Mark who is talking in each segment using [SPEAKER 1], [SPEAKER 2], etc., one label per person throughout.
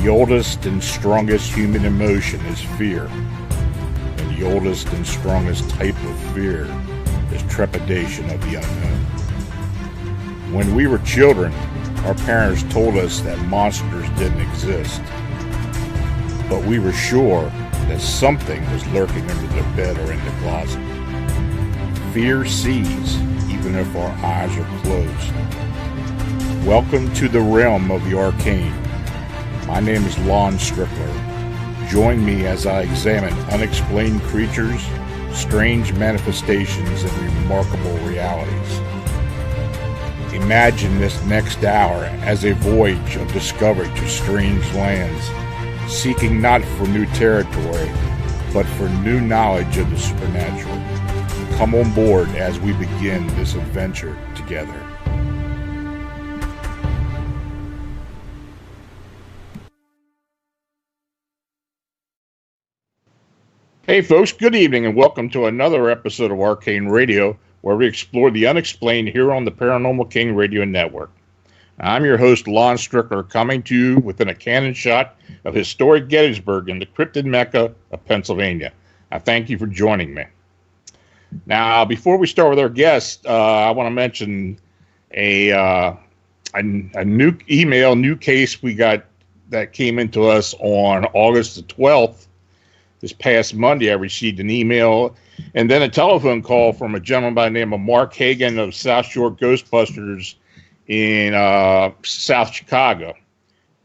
[SPEAKER 1] The oldest and strongest human emotion is fear, and the oldest and strongest type of fear is trepidation of the unknown. When we were children, our parents told us that monsters didn't exist, but we were sure that something was lurking under the bed or in the closet. Fear sees, even if our eyes are closed. Welcome to the realm of the arcane. My name is Lon Strickler. Join me as I examine unexplained creatures, strange manifestations, and remarkable realities. Imagine this next hour as a voyage of discovery to strange lands, seeking not for new territory, but for new knowledge of the supernatural. Come on board as we begin this adventure together. Hey folks, good evening and welcome to another episode of Arcane Radio, where we explore the unexplained here on the Paranormal King Radio Network. I'm your host, Lon Strickler, coming to you within a cannon shot of historic Gettysburg in the cryptid Mecca of Pennsylvania. I thank you for joining me. Now, before we start with our guest, I want to mention a new case we got that came into us on August the 12th. This past Monday, I received an email and then a telephone call from a gentleman by the name of Mark Hagan of South Shore Ghostbusters in South Chicago.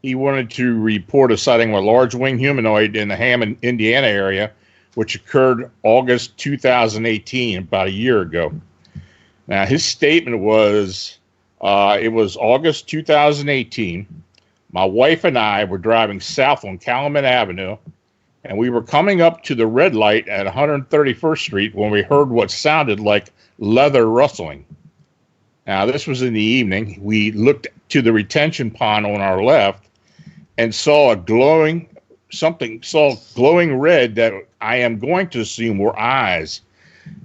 [SPEAKER 1] He wanted to report a sighting of a large winged humanoid in the Hammond, Indiana area, which occurred August 2018, about a year ago. Now, his statement was, it was August 2018. My wife and I were driving south on Calumet Avenue, and we were coming up to the red light at 131st Street when we heard what sounded like leather rustling. Now, this was in the evening. We looked to the retention pond on our left and saw glowing red that I am going to assume were eyes,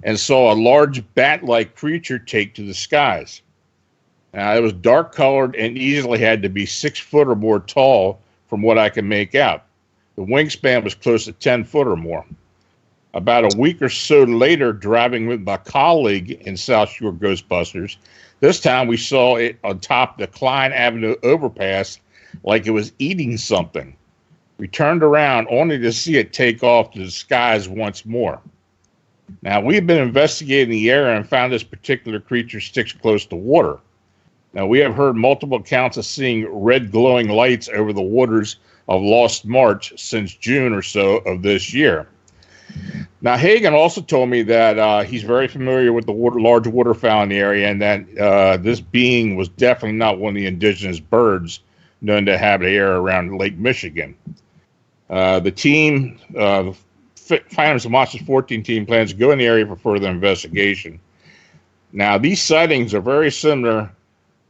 [SPEAKER 1] and saw a large bat-like creature take to the skies. Now, it was dark colored and easily had to be 6 foot or more tall from what I can make out. The wingspan was close to 10 foot or more. About a week or so later, driving with my colleague in South Shore Ghostbusters, this time we saw it on top of the Klein Avenue overpass like it was eating something. We turned around only to see it take off to the skies once more. Now, we've been investigating the area and found this particular creature sticks close to water. Now, we have heard multiple accounts of seeing red glowing lights over the waters of Lost March since June or so of this year. Now, Hagan also told me that he's very familiar with the large waterfowl in the area, and that this being was definitely not one of the indigenous birds known to inhabit the area around Lake Michigan. The team, Finders of Monsters 14 team, plans to go in the area for further investigation. Now, these sightings are very similar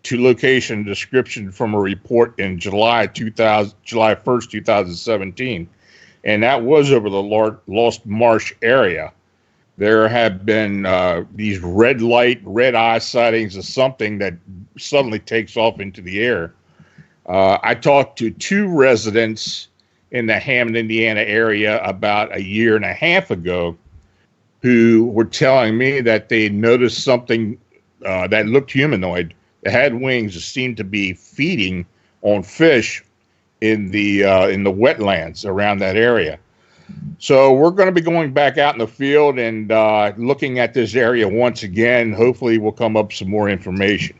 [SPEAKER 1] to location description from a report in July 1st, 2017, and that was over the Lost Marsh area. There have been these red eye sightings of something that suddenly takes off into the air. I talked to 2 residents in the Hammond, Indiana area about a year and a half ago who were telling me that they noticed something that looked humanoid, that had wings, that seemed to be feeding on fish in the wetlands around that area. So we're going to be going back out in the field and looking at this area once again. Hopefully we'll come up with some more information.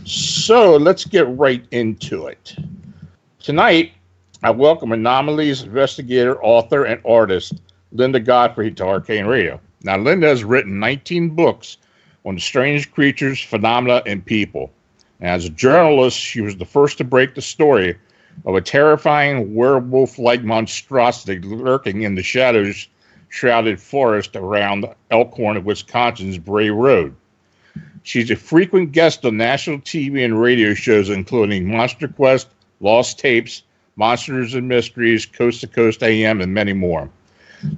[SPEAKER 1] So let's get right into it. Tonight, I welcome Anomalies investigator, author, and artist Linda Godfrey to Arcane Radio. Now, Linda has written 19 books on strange creatures, phenomena, and people. As a journalist, she was the first to break the story of a terrifying werewolf-like monstrosity lurking in the shadows shrouded forest around Elkhorn, Wisconsin's Bray Road. She's a frequent guest on national TV and radio shows including Monsterquest, Lost Tapes, Monsters and Mysteries, Coast to Coast AM, and many more.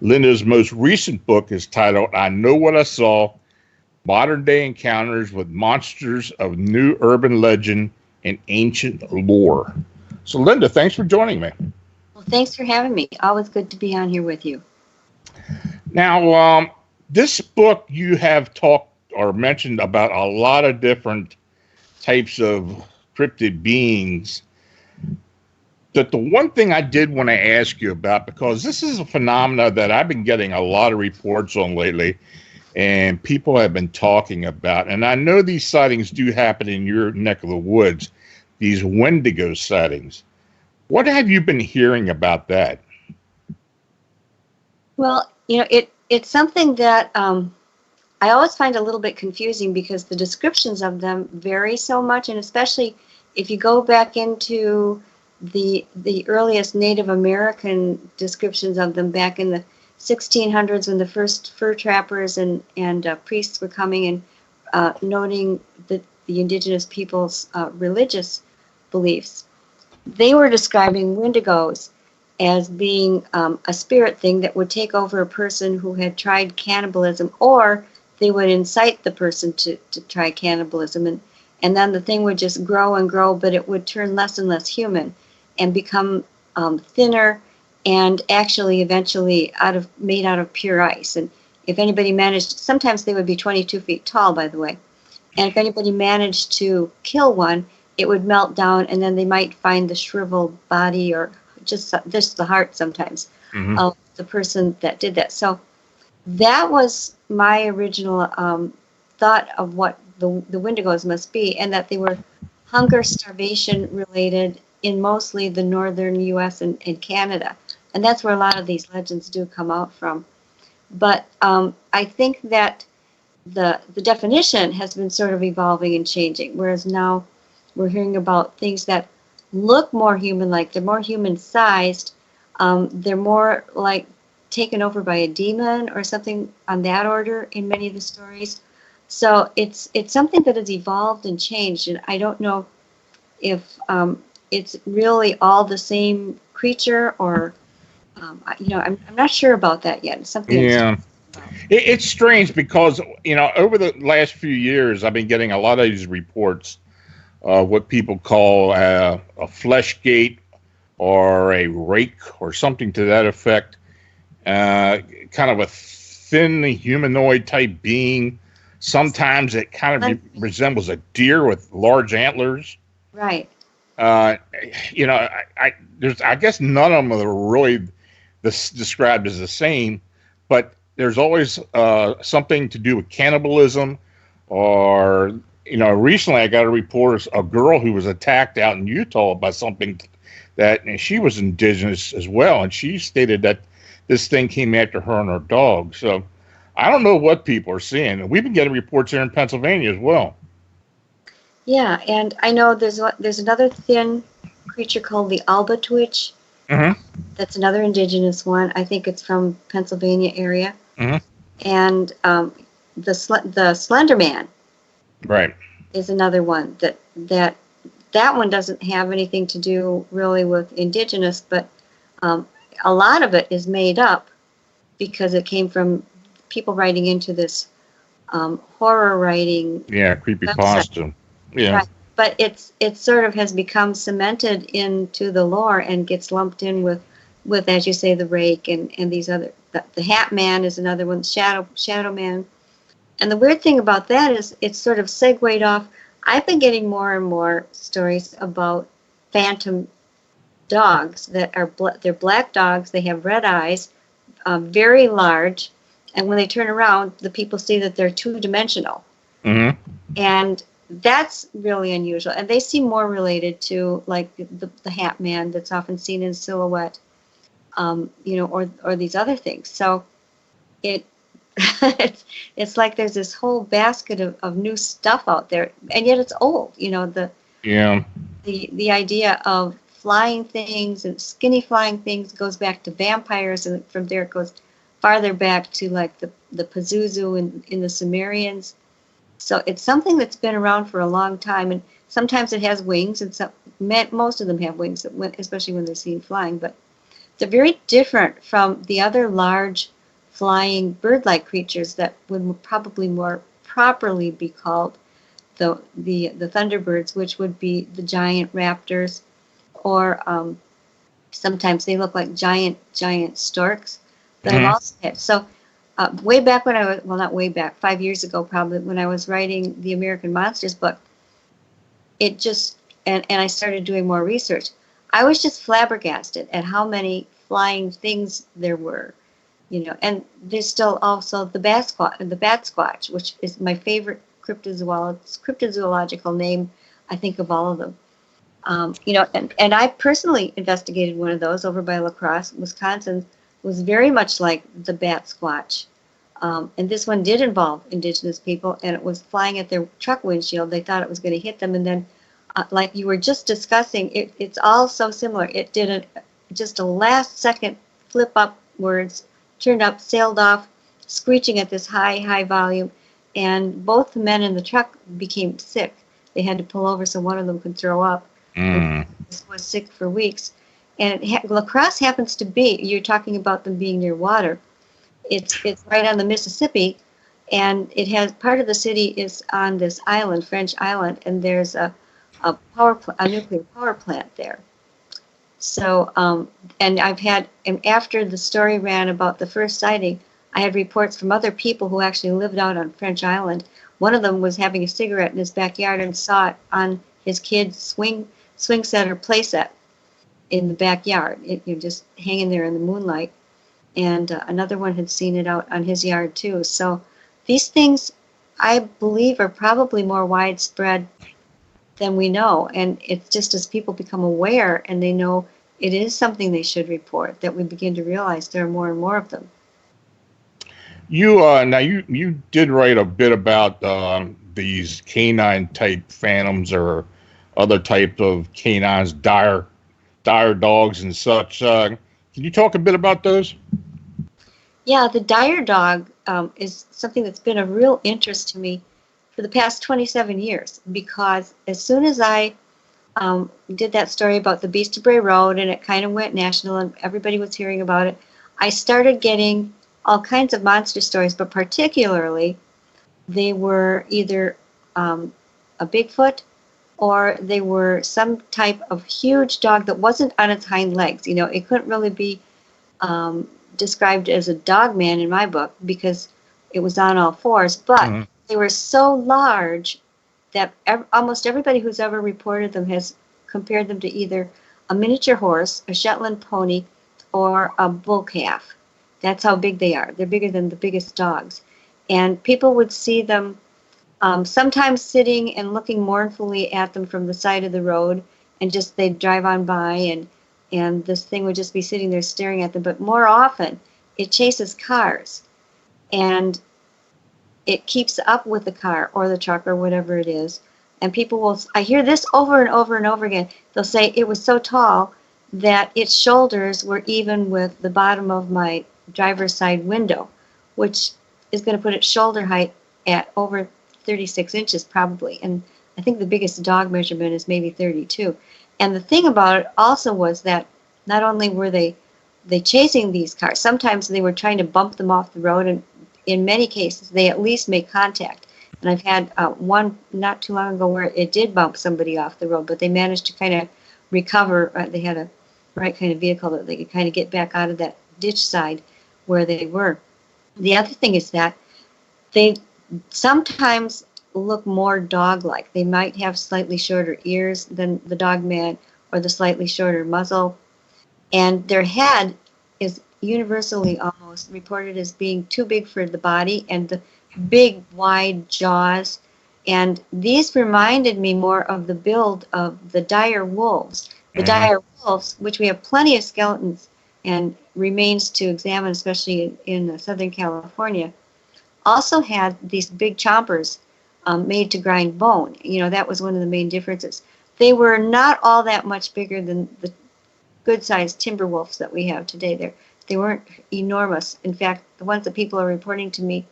[SPEAKER 1] Linda's most recent book is titled I Know What I Saw, Modern Day Encounters with Monsters of New Urban Legend and Ancient Lore. So, Linda, thanks for joining me.
[SPEAKER 2] Well, thanks for having me. Always good to be on here with you.
[SPEAKER 1] Now, this book you have talked or mentioned about a lot of different types of cryptid beings. But the one thing I did want to ask you about, because this is a phenomena that I've been getting a lot of reports on lately, and people have been talking about, and I know these sightings do happen in your neck of the woods, these Wendigo sightings. What have you been hearing about that?
[SPEAKER 2] Well, it's something that I always find a little bit confusing because the descriptions of them vary so much, and especially if you go back into the earliest Native American descriptions of them back in the 1600s when the first fur trappers and priests were coming and noting the indigenous people's religious beliefs. They were describing Wendigos as being a spirit thing that would take over a person who had tried cannibalism, or they would incite the person to try cannibalism, and then the thing would just grow and grow, but it would turn less and less human and become thinner and actually eventually made out of pure ice. And if anybody managed, sometimes they would be 22 feet tall, by the way, and if anybody managed to kill one, it would melt down, and then they might find the shriveled body or just the heart sometimes of the person that did that. So that was my original thought of what the Wendigos must be, and that they were hunger, starvation related in mostly the northern U.S. and Canada. And that's where a lot of these legends do come out from. But I think that the definition has been sort of evolving and changing, whereas now we're hearing about things that look more human-like. They're more human-sized. They're more like taken over by a demon or something on that order in many of the stories. So it's something that has evolved and changed, and I don't know if it's really all the same creature or, I'm not sure about that yet. It's something.
[SPEAKER 1] Yeah. It's strange because, over the last few years, I've been getting a lot of these reports of what people call a flesh gate or a rake or something to that effect. Kind of a thin humanoid type being. Sometimes it kind of resembles a deer with large antlers.
[SPEAKER 2] Right.
[SPEAKER 1] I guess none of them are really described as the same, but there's always something to do with cannibalism, or recently I got a report of a girl who was attacked out in Utah by something and she was indigenous as well, and she stated that this thing came after her and her dog. So I don't know what people are seeing. We've been getting reports here in Pennsylvania as well.
[SPEAKER 2] Yeah, and I know there's another thin creature called the albatwitch.
[SPEAKER 1] Mm-hmm.
[SPEAKER 2] That's another indigenous one. I think it's from Pennsylvania area.
[SPEAKER 1] Mm-hmm.
[SPEAKER 2] And the Slender Man,
[SPEAKER 1] right,
[SPEAKER 2] is another one that one doesn't have anything to do really with indigenous, but a lot of it is made up because it came from people writing into this horror writing.
[SPEAKER 1] Yeah, creepypasta. Yeah.
[SPEAKER 2] Right. But it sort of has become cemented into the lore and gets lumped in with as you say, the rake and these other. The Hat Man is another one. Shadow Man. And the weird thing about that is it's sort of segued off. I've been getting more and more stories about phantom dogs that are they're black dogs. They have red eyes, very large, and when they turn around, the people see that they're two-dimensional.
[SPEAKER 1] Mm-hmm.
[SPEAKER 2] And that's really unusual, and they seem more related to like the Hat Man that's often seen in silhouette, or these other things. So it's like there's this whole basket of new stuff out there, and yet it's old. The idea of flying things and skinny flying things goes back to vampires, and from there it goes farther back to like the Pazuzu in the Sumerians. So it's something that's been around for a long time, and sometimes it has wings, and most of them have wings, especially when they're seen flying. But they're very different from the other large flying bird-like creatures that would probably more properly be called the thunderbirds, which would be the giant raptors or sometimes they look like giant storks that I've also had. So way back when I was, well, not way back, 5 years ago probably, when I was writing the American Monsters book, it just, and I started doing more research, I was just flabbergasted at how many flying things there were, you know. And there's still also the bat squatch, which is my favorite cryptozoological name, I think, of all of them. You know, and I personally investigated one of those over by La Crosse, Wisconsin. Was very much like the bat squatch. And this one did involve indigenous people, and it was flying at their truck windshield. They thought it was going to hit them, and then, like you were just discussing, it's all so similar. It did just a last-second flip upwards, turned up, sailed off, screeching at this high volume, and both the men in the truck became sick. They had to pull over so one of them could throw up. This was sick for weeks. And La Crosse happens to be, you're talking about them being near water. It's right on the Mississippi, and it has, part of the city is on this island, French island, and there's a nuclear power plant there. So, and I've had, and after the story ran about the first sighting, I had reports from other people who actually lived out on French Island. One of them was having a cigarette in his backyard and saw it on his kid's swing set or play set in the backyard, just hanging there in the moonlight. And another one had seen it out on his yard too. So these things, I believe, are probably more widespread than we know. And it's just as people become aware and they know it is something they should report, that we begin to realize there are more and more of them.
[SPEAKER 1] You now you did write a bit about these canine type phantoms or other types of canines, dire dogs and such. Can you talk a bit about those?
[SPEAKER 2] Yeah, the dire dog is something that's been a real interest to me for the past 27 years, because as soon as I did that story about the Beast of Bray Road and it kind of went national and everybody was hearing about it, I started getting all kinds of monster stories, but particularly they were either a Bigfoot or they were some type of huge dog that wasn't on its hind legs. You know, it couldn't really be described as a dog man in my book because it was on all fours, but they were so large that almost everybody who's ever reported them has compared them to either a miniature horse, a Shetland pony, or a bull calf. That's how big they are. They're bigger than the biggest dogs. And people would see them sometimes sitting and looking mournfully at them from the side of the road, and just they'd drive on by and this thing would just be sitting there staring at them. But more often, it chases cars, and it keeps up with the car or the truck or whatever it is. And people will, I hear this over and over and over again. They'll say it was so tall that its shoulders were even with the bottom of my driver's side window, which is going to put its shoulder height at over 36 inches probably. And I think the biggest dog measurement is maybe 32. And the thing about it also was that not only were they chasing these cars, sometimes they were trying to bump them off the road, and in many cases they at least made contact. And I've had one not too long ago where it did bump somebody off the road, but they managed to kind of recover. They had a right kind of vehicle that they could kind of get back out of that ditch side where they were. The other thing is that they sometimes look more dog-like. They might have slightly shorter ears than the dog man, or the slightly shorter muzzle. And their head is universally almost reported as being too big for the body, and the big, wide jaws. And these reminded me more of the build of the dire wolves. The dire wolves, which we have plenty of skeletons and remains to examine, especially in Southern California, also had these big chompers made to grind bone. You know, that was one of the main differences. They were not all that much bigger than the good-sized timber wolves that we have today. They weren't enormous. In fact, the ones that people are reporting to me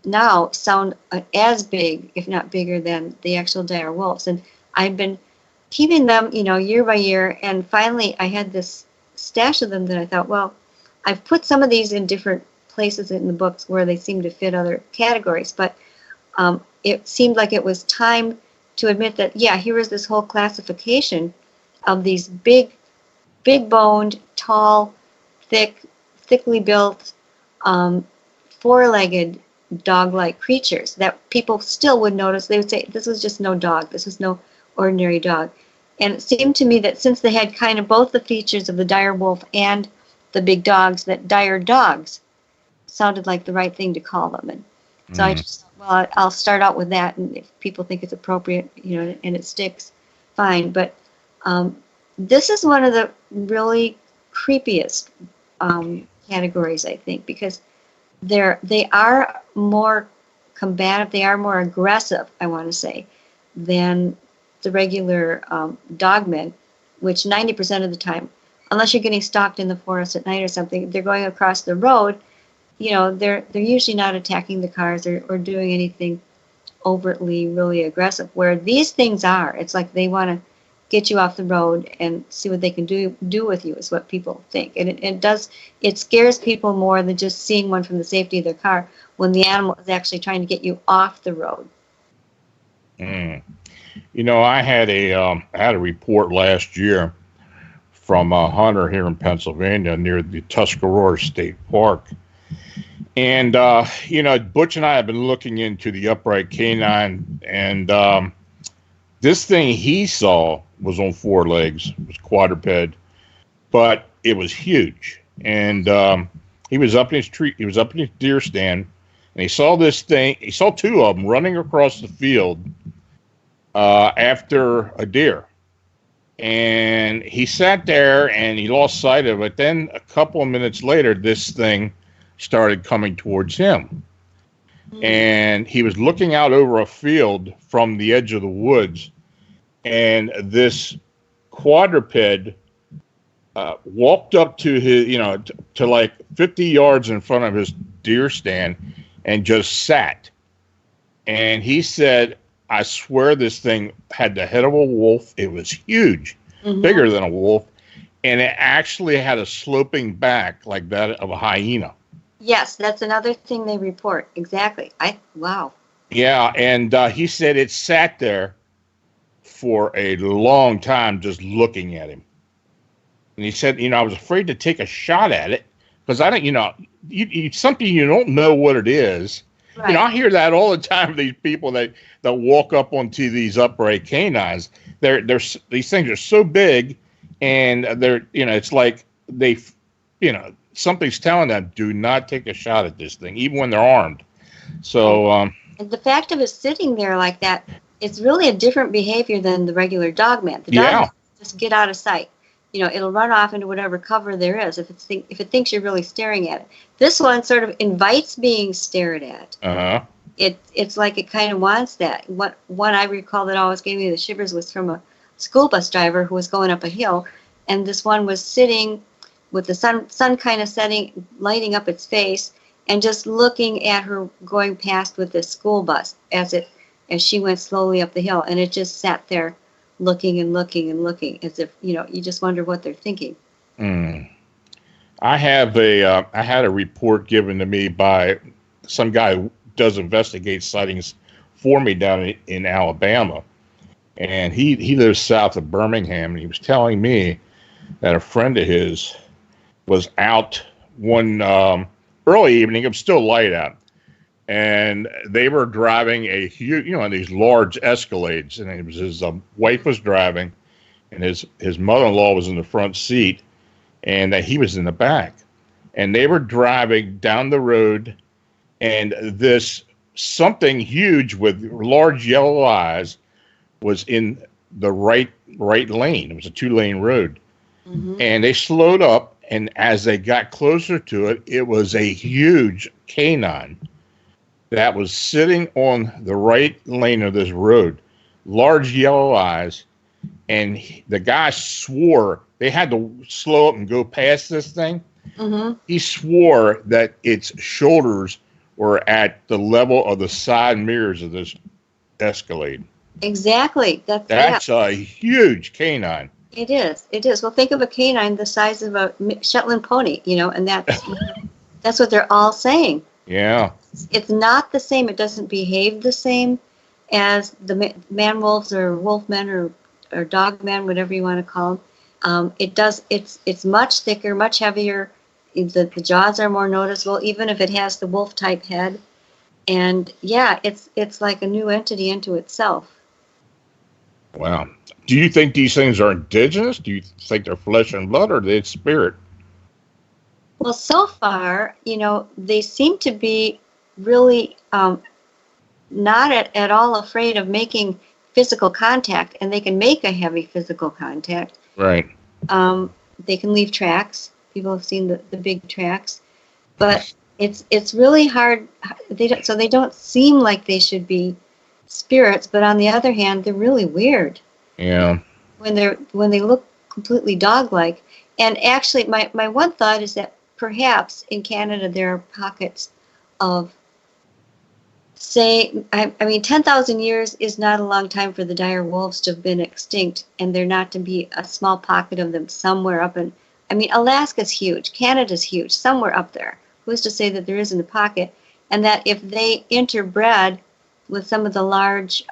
[SPEAKER 2] now sound as big, if not bigger, than the actual dire wolves. And I've been keeping them, you know, year by year, and finally I had this stash of them that I thought, well, I've put some of these in different places in the books where they seem to fit other categories, but it seemed like it was time to admit that, yeah, here is this whole classification of these big-boned, tall, thickly built, four-legged, dog-like creatures that people still would notice. They would say, this was just no dog. This was no ordinary dog. And it seemed to me that since they had kind of both the features of the dire wolf and the big dogs, that dire dogs sounded like the right thing to call them. And so I just, well, I'll start out with that, and if people think it's appropriate, and it sticks, fine. But this is one of the really creepiest categories, I think, because they are more combative, they are more aggressive, I want to say, than the regular dogmen, which 90% of the time, unless you're getting stalked in the forest at night or something, they're going across the road, they're usually not attacking the cars or doing anything overtly really aggressive, where these things are. It's like they want to get you off the road and see what they can do with you, is what people think. And it scares people more than just seeing one from the safety of their car when the animal is actually trying to get you off the road.
[SPEAKER 1] I had a report last year from a hunter here in Pennsylvania near the Tuscarora State Park. And, Butch and I have been looking into the upright canine, and this thing he saw was on four legs. It was quadruped, but it was huge. And he was up in his tree. He was up in his deer stand, and he saw this thing. He saw two of them running across the field after a deer. And he sat there, and he lost sight of it. Then a couple of minutes later, this thing started coming towards him. And he was looking out over a field from the edge of the woods, and this quadruped walked up to his, to like 50 yards in front of his deer stand and just sat. And he said, I swear this thing had the head of a wolf. It was huge, bigger than a wolf, and it actually had a sloping back like that of a hyena.
[SPEAKER 2] Yes, that's another thing they report. Exactly. Wow.
[SPEAKER 1] Yeah, and he said it sat there for a long time just looking at him. And he said, I was afraid to take a shot at it because I don't, something you don't know what it is. Right. I hear that all the time from these people that walk up onto these upright canines. These things are so big, and they're, it's like they, something's telling them, do not take a shot at this thing, even when they're armed. So,
[SPEAKER 2] and the fact of it sitting there like that, it's really a different behavior than the regular dogman. The dogman just get out of sight. It'll run off into whatever cover there is if it thinks you're really staring at it. This one sort of invites being stared at. It's like it kind of wants that. One I recall that always gave me the shivers was from a school bus driver who was going up a hill, and this one was sitting with the sun kind of setting, lighting up its face, and just looking at her going past with this school bus as she went slowly up the hill, and it just sat there looking and looking and looking as if, you just wonder what they're thinking.
[SPEAKER 1] I had a report given to me by some guy who does investigate sightings for me down in Alabama, and he lives south of Birmingham, and he was telling me that a friend of his was out one early evening. It was still light out, and they were driving a huge, these large Escalades, and it was his wife was driving, and his mother-in-law was in the front seat, and that he was in the back, and they were driving down the road, and this something huge with large yellow eyes was in the right lane. It was a 2-lane road, and they slowed up. And as they got closer to it, it was a huge canine that was sitting on the right lane of this road, large yellow eyes. And the guy swore they had to slow up and go past this thing. He swore that its shoulders were at the level of the side mirrors of this Escalade. Exactly. That's a huge canine.
[SPEAKER 2] It is. Well, think of a canine the size of a Shetland pony, and that's what they're all saying.
[SPEAKER 1] Yeah.
[SPEAKER 2] It's not the same. It doesn't behave the same as the man wolves or wolf men or or dog men, whatever you want to call them. It's much thicker, much heavier. The jaws are more noticeable, even if it has the wolf type head. And yeah, it's like a new entity into itself.
[SPEAKER 1] Wow. Do you think these things are indigenous? Do you think they're flesh and blood, or are they spirit?
[SPEAKER 2] Well, so far, they seem to be really not at all afraid of making physical contact, and they can make a heavy physical contact.
[SPEAKER 1] Right.
[SPEAKER 2] They can leave tracks. People have seen the big tracks, but it's really hard. They don't seem like they should be spirits, but on the other hand, they're really weird.
[SPEAKER 1] Yeah.
[SPEAKER 2] When they look completely dog-like. And actually, my one thought is that perhaps in Canada there are pockets of, say, I mean, 10,000 years is not a long time for the dire wolves to have been extinct, and there not to be a small pocket of them somewhere up in, I mean, Alaska's huge, Canada's huge, somewhere up there. Who's to say that there isn't a pocket? And that if they interbred with some of the large,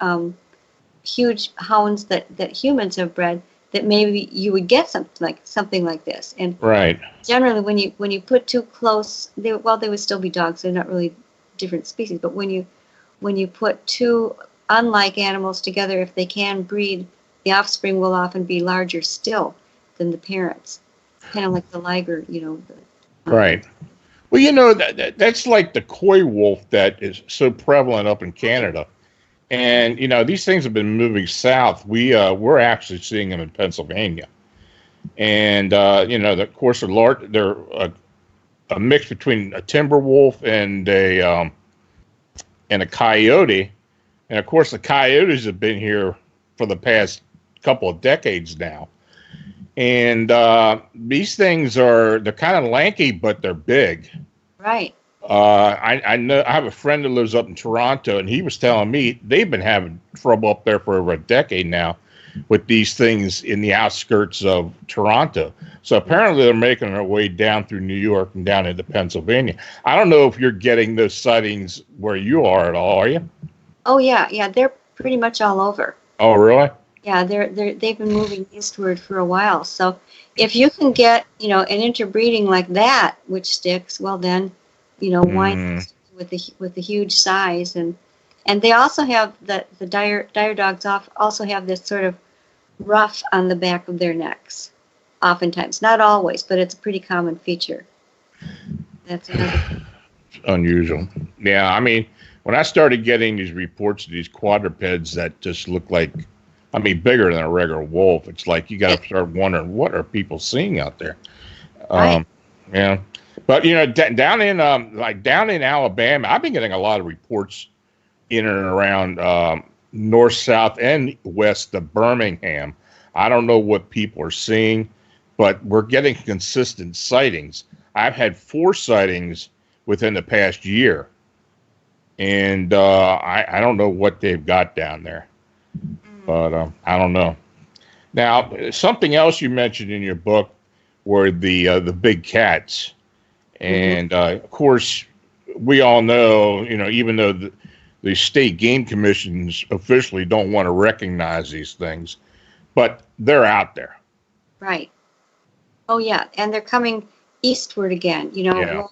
[SPEAKER 2] huge hounds that humans have bred, that maybe you would get something like this. And
[SPEAKER 1] right.
[SPEAKER 2] Generally, when you put too close, they would still be dogs. They're not really different species. But when you put two unlike animals together, if they can breed, the offspring will often be larger still than the parents. Kind of like the liger,
[SPEAKER 1] Right. Well, that's like the coy wolf that is so prevalent up in Canada. And, these things have been moving south. We're actually seeing them in Pennsylvania. And, of course, they're a mix between a timber wolf and a coyote. And, of course, the coyotes have been here for the past couple of decades now. And these things they're kind of lanky, but they're big.
[SPEAKER 2] Right.
[SPEAKER 1] I know I have a friend that lives up in Toronto, and he was telling me they've been having trouble up there for over a decade now with these things in the outskirts of Toronto. So apparently they're making their way down through New York and down into Pennsylvania. I don't know if you're getting those sightings where you are at all, are you?
[SPEAKER 2] Oh yeah, they're pretty much all over.
[SPEAKER 1] Oh, really?
[SPEAKER 2] Yeah, they've been moving eastward for a while. So if you can get, an interbreeding like that, which sticks, well then, why not with the huge size, and they also have the dire dogs also have this sort of ruff on the back of their necks, oftentimes, not always, but it's a pretty common feature. That's another
[SPEAKER 1] unusual. Yeah, I mean, when I started getting these reports of these quadrupeds that just look like, bigger than a regular wolf, it's like you got to start wondering, what are people seeing out there?
[SPEAKER 2] Right.
[SPEAKER 1] Yeah. But down in Alabama, I've been getting a lot of reports in and around north, south, and west of Birmingham. I don't know what people are seeing, but we're getting consistent sightings. I've had 4 sightings within the past year, and I don't know what they've got down there, but I don't know. Now, something else you mentioned in your book were the big cats. And, of course, we all know, even though the state game commissions officially don't want to recognize these things, but they're out there.
[SPEAKER 2] Right. Oh, yeah. And they're coming eastward again.
[SPEAKER 1] Yeah.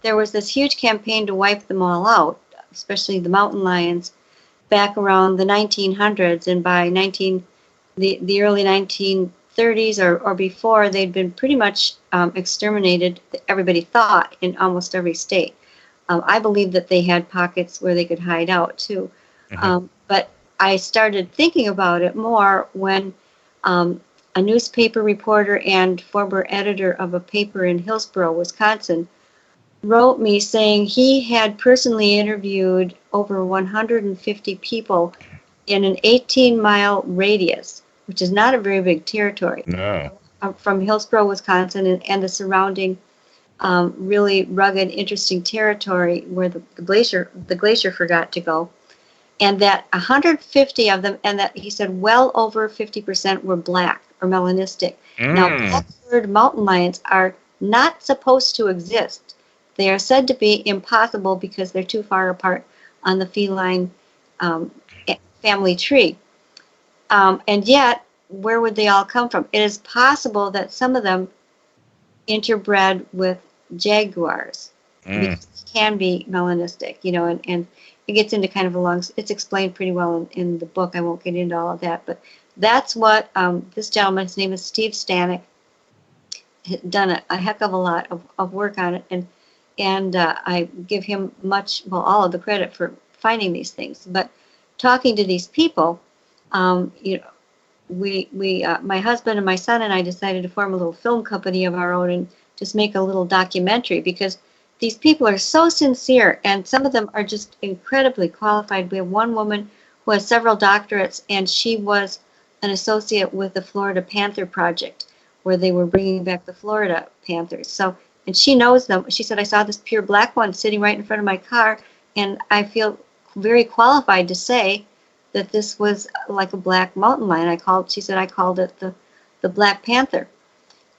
[SPEAKER 2] There was this huge campaign to wipe them all out, especially the mountain lions, back around the 1900s. And by the early 1930s or before, they'd been pretty much exterminated, everybody thought, in almost every state. I believe that they had pockets where they could hide out, too.
[SPEAKER 1] Mm-hmm.
[SPEAKER 2] But I started thinking about it more when a newspaper reporter and former editor of a paper in Hillsboro, Wisconsin, wrote me saying he had personally interviewed over 150 people in an 18-mile radius, which is not a very big territory.
[SPEAKER 1] No.
[SPEAKER 2] From Hillsboro, Wisconsin, and the surrounding really rugged, interesting territory where the glacier forgot to go, and that 150 of them, and that he said well over 50% were black or melanistic. Now, black-furred mountain lions are not supposed to exist. They are said to be impossible because they're too far apart on the feline family tree. And yet, where would they all come from? It is possible that some of them interbred with jaguars, which can be melanistic, and it gets into kind of a long, it's explained pretty well in the book. I won't get into all of that, but that's what this gentleman, his name is Steve Stanek, done a heck of a lot of work on it, and I give him all of the credit for finding these things. But talking to these people, my husband and my son and I decided to form a little film company of our own and just make a little documentary, because these people are so sincere, and some of them are just incredibly qualified. We have one woman who has several doctorates, and she was an associate with the Florida Panther Project, where they were bringing back the Florida Panthers. So, and she knows them. She said, I saw this pure black one sitting right in front of my car, and I feel very qualified to say that this was like a black mountain lion. She said, I called it the Black Panther.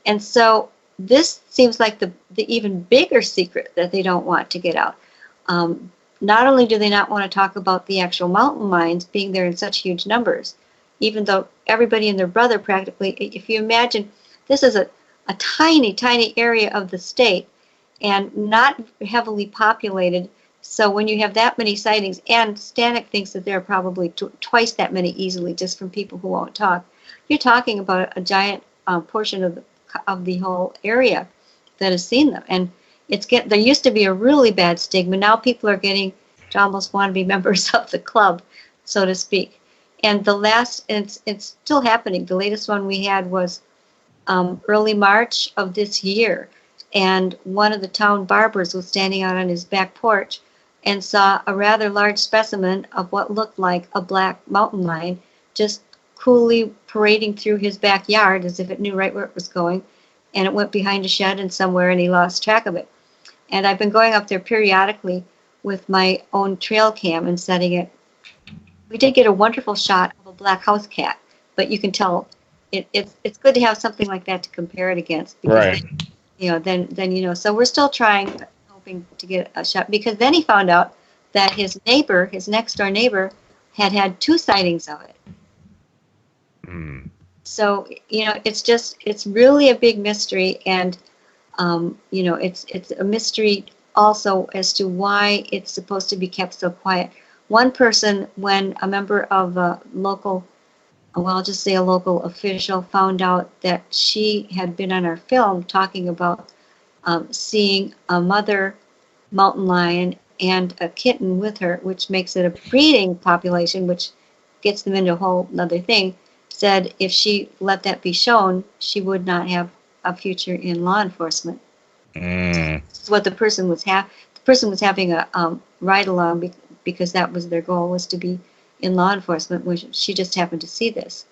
[SPEAKER 2] And so this seems like the even bigger secret that they don't want to get out. Not only do they not want to talk about the actual mountain lions being there in such huge numbers, even though everybody and their brother practically, if you imagine, this is a tiny, tiny area of the state and not heavily populated. So when you have that many sightings, and Stanek thinks that there are probably twice that many easily just from people who won't talk, you're talking about a giant portion of the whole area that has seen them. And there used to be a really bad stigma. Now people are getting to almost want to be members of the club, so to speak. And it's still happening. The latest one we had was early March of this year. And one of the town barbers was standing out on his back porch and saw a rather large specimen of what looked like a black mountain lion just coolly parading through his backyard as if it knew right where it was going. And it went behind a shed and somewhere, and he lost track of it. And I've been going up there periodically with my own trail cam and setting it. We did get a wonderful shot of a black house cat, but you can tell it's good to have something like that to compare it against. Because
[SPEAKER 1] Right.
[SPEAKER 2] then so we're still trying, hoping to get a shot, because then he found out that his next door neighbor, had 2 sightings of it. So it's really a big mystery, and it's a mystery also as to why it's supposed to be kept so quiet. One person, when a member of a local, I'll just say a local official, found out that she had been on our film talking about seeing a mother mountain lion and a kitten with her, which makes it a breeding population, which gets them into a whole other thing, said if she let that be shown, she would not have a future in law enforcement. This is what the person was having a ride along because that was their goal, was to be in law enforcement, which she just happened to see this.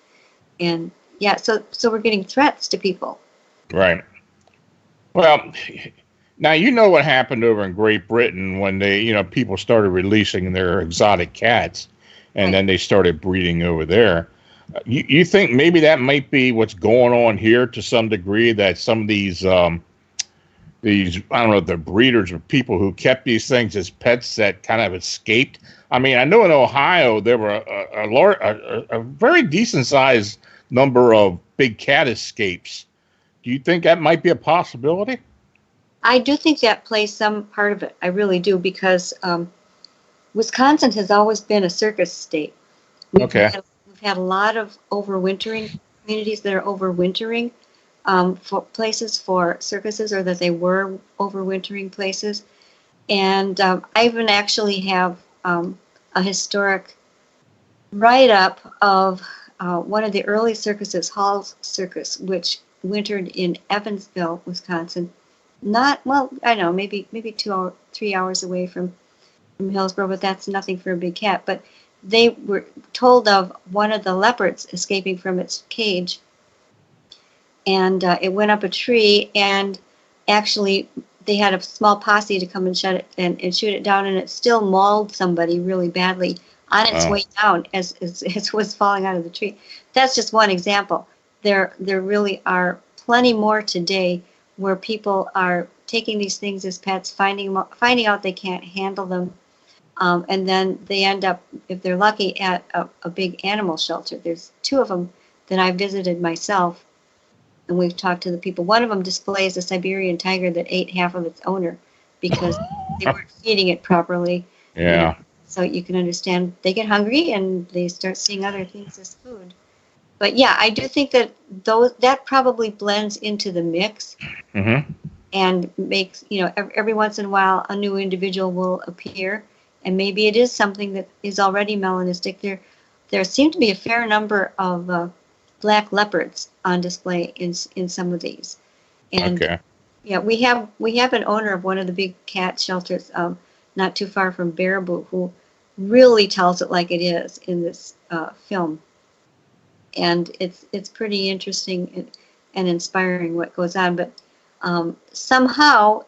[SPEAKER 2] And yeah, so we're getting threats to people.
[SPEAKER 1] Right. Well, now you know what happened over in Great Britain when people started releasing their exotic cats, and
[SPEAKER 2] Right.
[SPEAKER 1] then they started breeding over there. You think maybe that might be what's going on here to some degree, that some of these I don't know, the breeders or people who kept these things as pets that kind of escaped. I mean, I know in Ohio there were a very decent sized number of big cat escapes. Do you think that might be a possibility?
[SPEAKER 2] I do think that plays some part of it. I really do, because Wisconsin has always been a circus state. We've had a lot of overwintering communities that are overwintering for places for circuses, or that they were overwintering places. And I even actually have a historic write-up of one of the early circuses, Hall's Circus, which wintered in Evansville, Wisconsin. I don't know, maybe 3 hours away from Hillsborough, but that's nothing for a big cat. But they were told of one of the leopards escaping from its cage, and it went up a tree, and actually they had a small posse to come and shut it and shoot it down, and it still mauled somebody really badly on its way down as it was falling out of the tree. That's just one example. There really are plenty more today where people are taking these things as pets, finding out they can't handle them, and then they end up, if they're lucky, at a big animal shelter. There's 2 of them that I visited myself, and we've talked to the people. One of them displays a Siberian tiger that ate half of its owner because they weren't feeding it properly.
[SPEAKER 1] Yeah.
[SPEAKER 2] So you can understand they get hungry and they start seeing other things as food. But yeah, I do think that that probably blends into the mix.
[SPEAKER 1] Mm-hmm.
[SPEAKER 2] And makes, every once in a while a new individual will appear, and maybe it is something that is already melanistic. There seem to be a fair number of black leopards on display in some of these. And
[SPEAKER 1] Okay.
[SPEAKER 2] yeah, we have an owner of one of the big cat shelters not too far from Baraboo who really tells it like it is in this film. And it's pretty interesting and inspiring what goes on, but somehow,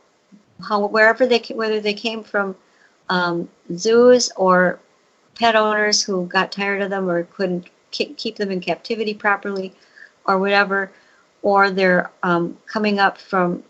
[SPEAKER 2] whether they came from zoos or pet owners who got tired of them or couldn't keep them in captivity properly, or whatever, or they're coming up from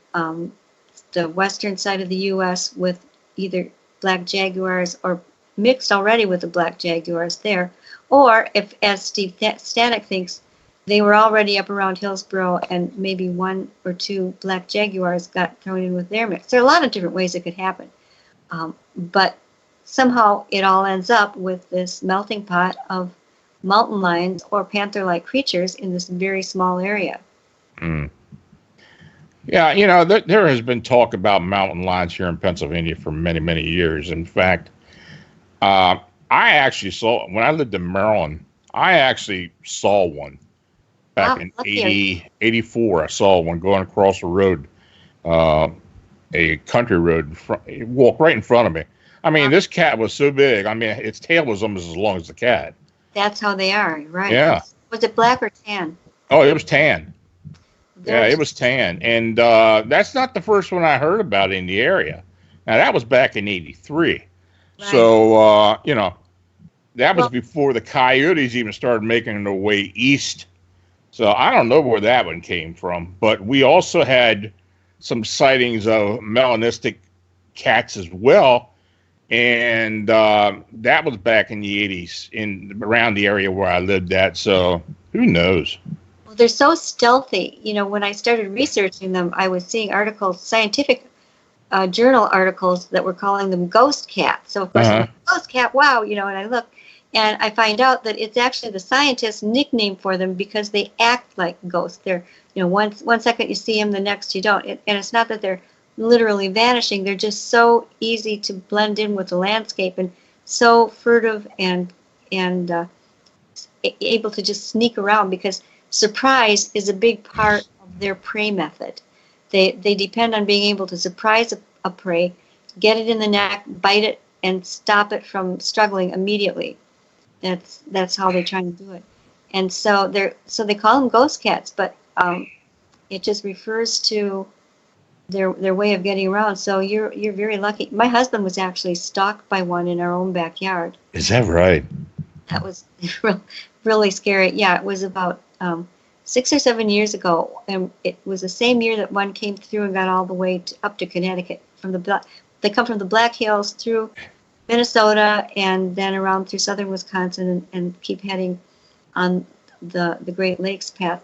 [SPEAKER 2] the western side of the U.S. with either black jaguars or mixed already with the black jaguars there, or if, as Steve Stanek thinks, they were already up around Hillsborough and maybe one or two black jaguars got thrown in with their mix. There are a lot of different ways it could happen. But somehow it all ends up with this melting pot of mountain lions or panther-like creatures in this very small area.
[SPEAKER 1] Mm. Yeah, there has been talk about mountain lions here in Pennsylvania for many, many years. In fact, I actually saw, when I lived in Maryland, I actually saw one. Back in 84, I saw one going across the road, a country road. It walked right in front of me. I mean, this cat was so big. I mean, its tail was almost as long as the cat.
[SPEAKER 2] That's how they are, right?
[SPEAKER 1] Yeah.
[SPEAKER 2] Was it black or tan?
[SPEAKER 1] Oh, it was tan. Yeah, it was tan. And that's not the first one I heard about in the area. Now, that was back in 83. Right. So, that was before the coyotes even started making their way east. So I don't know where that one came from, but we also had some sightings of melanistic cats as well, and that was back in the 80s around the area where I lived at, so who knows?
[SPEAKER 2] Well, they're so stealthy. When I started researching them, I was seeing articles, scientific journal articles that were calling them ghost cats. So of course, I'm like, ghost cat, wow, and I look. And I find out that it's actually the scientists' nickname for them because they act like ghosts. They're, one second you see them, the next you don't. And it's not that they're literally vanishing. They're just so easy to blend in with the landscape and so furtive and able to just sneak around because surprise is a big part of their prey method. They depend on being able to surprise a prey, get it in the neck, bite it, and stop it from struggling immediately. That's how they're trying to do it, and so they call them ghost cats, but it just refers to their way of getting around. So you're very lucky. My husband was actually stalked by one in our own backyard.
[SPEAKER 1] Is that right?
[SPEAKER 2] That was really scary. Yeah, it was about 6 or 7 years ago, and it was the same year that one came through and got all the way up to Connecticut they come from the Black Hills through Minnesota and then around through southern Wisconsin and keep heading on the Great Lakes path.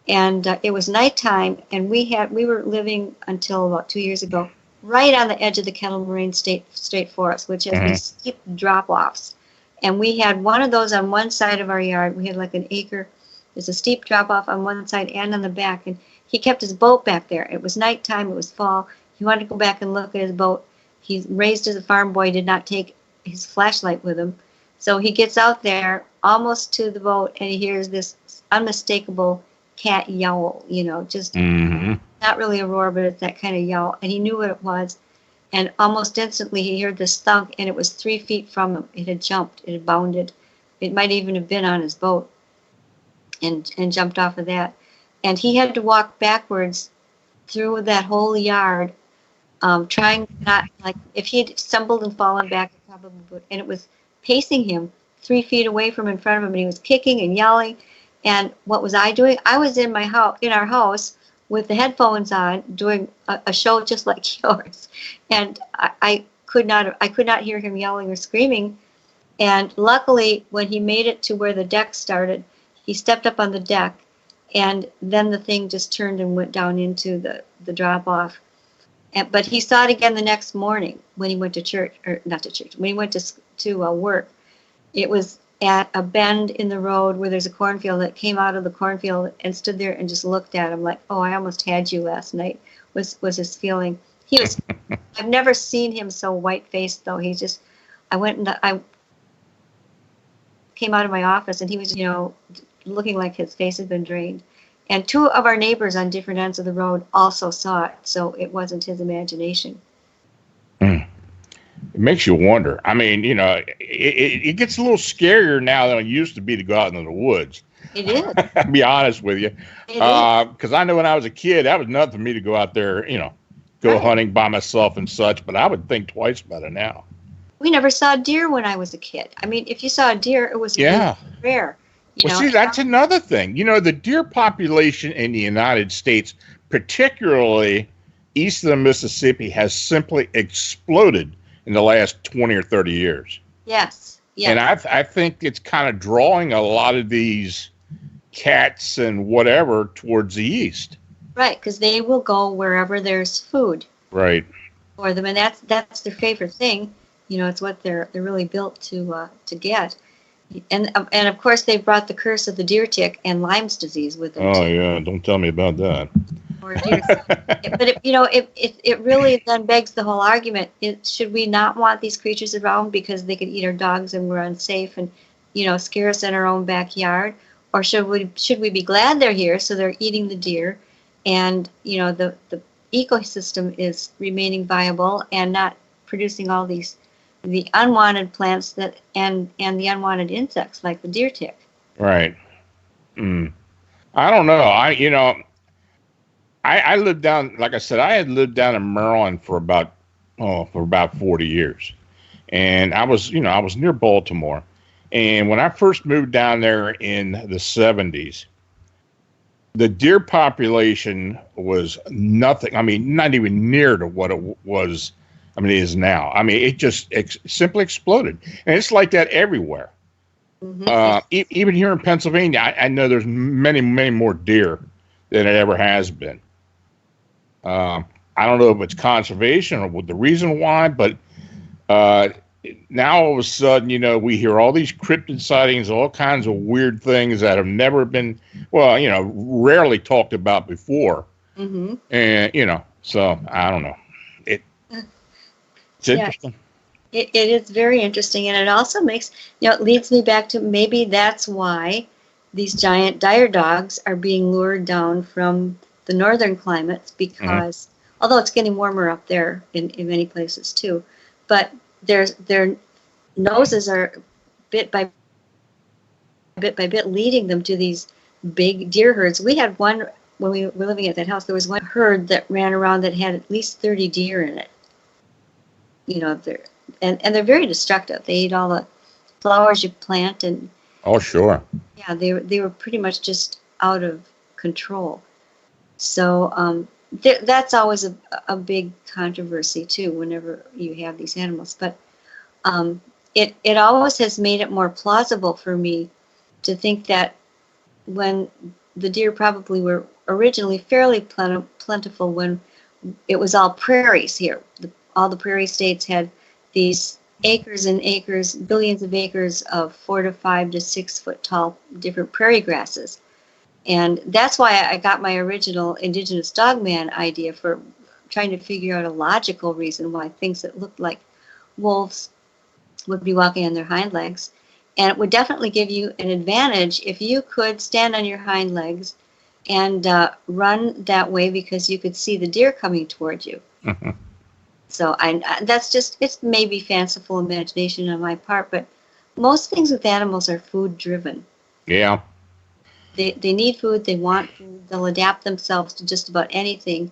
[SPEAKER 2] And it was nighttime, and we were living until about 2 years ago right on the edge of the Kettle Moraine State Forest, which has these steep drop-offs. And we had one of those on one side of our yard. We had like an acre. There's a steep drop-off on one side and on the back. And he kept his boat back there. It was nighttime. It was fall. He wanted to go back and look at his boat. He's raised as a farm boy, did not take his flashlight with him. So he gets out there almost to the boat, and he hears this unmistakable cat yowl, just not really a roar, but it's that kind of yowl. And he knew what it was. And almost instantly he heard this thunk, and it was 3 feet from him. It had jumped. It had bounded. It might even have been on his boat and jumped off of that. And he had to walk backwards through that whole yard, trying not, like, if he had stumbled and fallen back, it probably would. And it was pacing him 3 feet away from in front of him, and he was kicking and yelling. And what was I doing? I was in our house with the headphones on, doing a show just like yours, and I could not hear him yelling or screaming. And luckily, when he made it to where the deck started, he stepped up on the deck, and then the thing just turned and went down into the drop-off. But he saw it again the next morning when he went to church, or not to church, when he went to work. It was at a bend in the road where there's a cornfield that came out of the cornfield and stood there and just looked at him like, oh, I almost had you last night, was his feeling. He was, I've never seen him so white-faced, though. He just, I came out of my office and he was, looking like his face had been drained. And two of our neighbors on different ends of the road also saw it, so it wasn't his imagination.
[SPEAKER 1] It makes you wonder. I mean, it gets a little scarier now than it used to be to go out into the woods.
[SPEAKER 2] It is.
[SPEAKER 1] I'll be honest with you. Because I know when I was a kid, that was nothing for me to go out there, go hunting by myself and such, but I would think twice about it now.
[SPEAKER 2] We never saw deer when I was a kid. I mean, if you saw a deer, it was really rare.
[SPEAKER 1] See, that's another thing. The deer population in the United States, particularly east of the Mississippi, has simply exploded in the last 20 or 30 years.
[SPEAKER 2] Yes.
[SPEAKER 1] And I think it's kind of drawing a lot of these cats and whatever towards the east.
[SPEAKER 2] Right, because they will go wherever there's food.
[SPEAKER 1] Right.
[SPEAKER 2] For them, and that's their favorite thing. It's what they're really built to get. And of course they've brought the curse of the deer tick and Lyme's disease with them.
[SPEAKER 1] Oh yeah, don't tell me about that.
[SPEAKER 2] Or deer. But it really then begs the whole argument: should we not want these creatures around because they could eat our dogs and we're unsafe and scare us in our own backyard, or should we be glad they're here so they're eating the deer, and the ecosystem is remaining viable and not producing all the unwanted plants and the unwanted insects like the deer tick. Right.
[SPEAKER 1] I don't know. I lived down, like I said, I had lived down in Maryland for about 40 years. And I was near Baltimore. And when I first moved down there in the 70s, the deer population was nothing. I mean, not even near to what it was. It is now. It just simply exploded. And it's like that everywhere. Mm-hmm. Even here in Pennsylvania, I know there's many, many more deer than it ever has been. I don't know if it's conservation or what the reason why, but now all of a sudden, we hear all these cryptid sightings, all kinds of weird things that have never been, rarely talked about before. Mm-hmm. And, so I don't know. It's interesting.
[SPEAKER 2] It is very interesting, and it also makes, it leads me back to maybe that's why these giant dire dogs are being lured down from the northern climates, because although it's getting warmer up there in many places too, but their noses are bit by bit leading them to these big deer herds. We had one, when we were living at that house, there was one herd that ran around that had at least 30 deer in it. They're very destructive. They eat all the flowers you plant, and
[SPEAKER 1] oh sure,
[SPEAKER 2] yeah, they were pretty much just out of control. So that's always a big controversy too. Whenever you have these animals, but it always has made it more plausible for me to think that when the deer probably were originally fairly plentiful when it was all prairies here. All the prairie states had these acres and acres, billions of acres of 4 to 5 to 6 foot tall different prairie grasses. And that's why I got my original indigenous dogman idea for trying to figure out a logical reason why things that looked like wolves would be walking on their hind legs. And it would definitely give you an advantage if you could stand on your hind legs and run that way, because you could see the deer coming towards you. Mm-hmm. So that's just, it's maybe fanciful imagination on my part, but most things with animals are food driven.
[SPEAKER 1] Yeah.
[SPEAKER 2] They need food, they want food, they'll adapt themselves to just about anything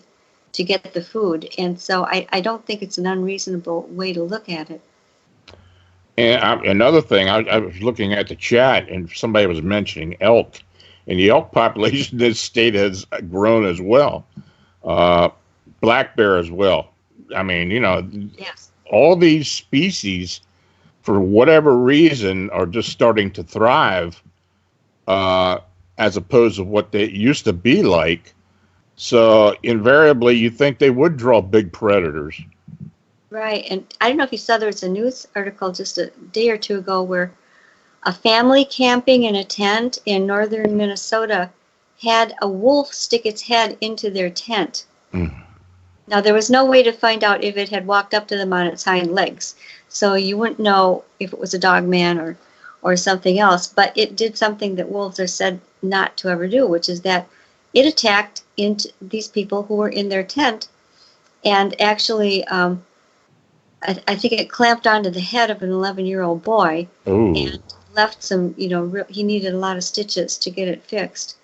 [SPEAKER 2] to get the food. And so I don't think it's an unreasonable way to look at it.
[SPEAKER 1] And another thing, I was looking at the chat and somebody was mentioning elk. And the elk population in this state has grown as well. Black bear as well. Yes. All these species, for whatever reason, are just starting to thrive as opposed to what they used to be like. So invariably, you think they would draw big predators.
[SPEAKER 2] Right. And I don't know if you saw, there was a news article just a day or two ago where a family camping in a tent in northern Minnesota had a wolf stick its head into their tent.
[SPEAKER 1] Mm.
[SPEAKER 2] Now, there was no way to find out if it had walked up to them on its hind legs, so you wouldn't know if it was a dog man or something else, but it did something that wolves are said not to ever do, which is that it attacked into these people who were in their tent, and actually, I think it clamped onto the head of an 11-year-old boy.
[SPEAKER 1] Ooh.
[SPEAKER 2] And left some, he needed a lot of stitches to get it fixed,